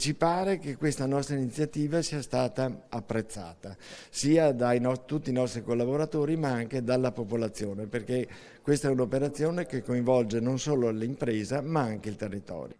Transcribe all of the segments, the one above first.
ci pare che questa nostra iniziativa sia stata apprezzata sia da tutti i nostri collaboratori ma anche dalla popolazione, perché questa è un'operazione che coinvolge non solo l'impresa ma anche il territorio.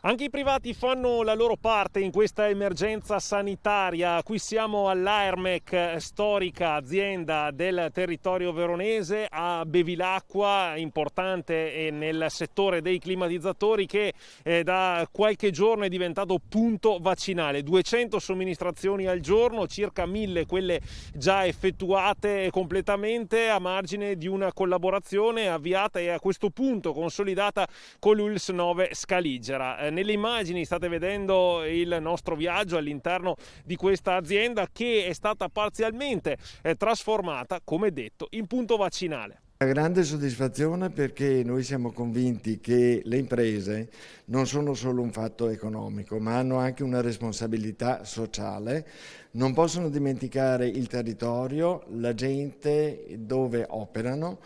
Anche i privati fanno la loro parte in questa emergenza sanitaria. Qui siamo all'Aermec, storica azienda del territorio veronese, a Bevilacqua, importante nel settore dei climatizzatori, che da qualche giorno è diventato punto vaccinale. 200 somministrazioni al giorno, circa 1000 quelle già effettuate completamente, a margine di una collaborazione avviata e a questo punto consolidata con l'ULSS 9 Scaligera. Nelle immagini state vedendo il nostro viaggio all'interno di questa azienda, che è stata parzialmente trasformata, come detto, in punto vaccinale. Una grande soddisfazione, perché noi siamo convinti che le imprese non sono solo un fatto economico, ma hanno anche una responsabilità sociale. Non possono dimenticare il territorio, la gente dove operano,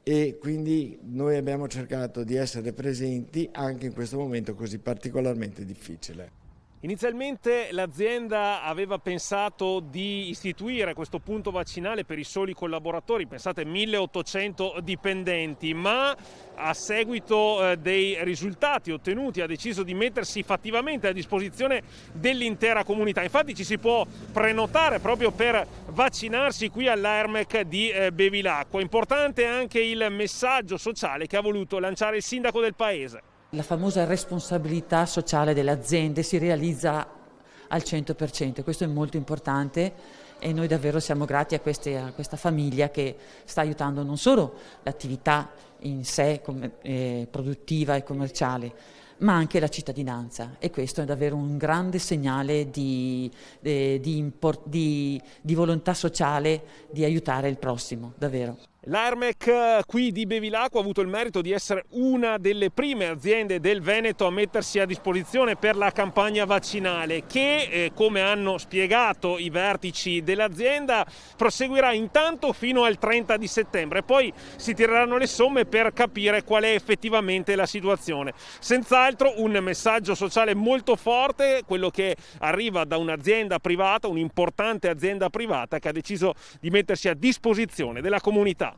e quindi noi abbiamo cercato di essere presenti anche in questo momento così particolarmente difficile. Inizialmente l'azienda aveva pensato di istituire questo punto vaccinale per i soli collaboratori, pensate 1800 dipendenti, ma a seguito dei risultati ottenuti ha deciso di mettersi fattivamente a disposizione dell'intera comunità. Infatti ci si può prenotare proprio per vaccinarsi qui all'Aermec di Bevilacqua. Importante anche il messaggio sociale che ha voluto lanciare il sindaco del paese. La famosa responsabilità sociale delle aziende si realizza al 100%, questo è molto importante e noi davvero siamo grati a questa famiglia che sta aiutando non solo l'attività in sé produttiva e commerciale, ma anche la cittadinanza, e questo è davvero un grande segnale di volontà sociale di aiutare il prossimo, davvero. L'Aermec qui di Bevilacqua ha avuto il merito di essere una delle prime aziende del Veneto a mettersi a disposizione per la campagna vaccinale, che, come hanno spiegato i vertici dell'azienda, proseguirà intanto fino al 30 di settembre. Poi si tireranno le somme per capire qual è effettivamente la situazione. Senz'altro un messaggio sociale molto forte, quello che arriva da un'azienda privata, un'importante azienda privata che ha deciso di mettersi a disposizione della comunità.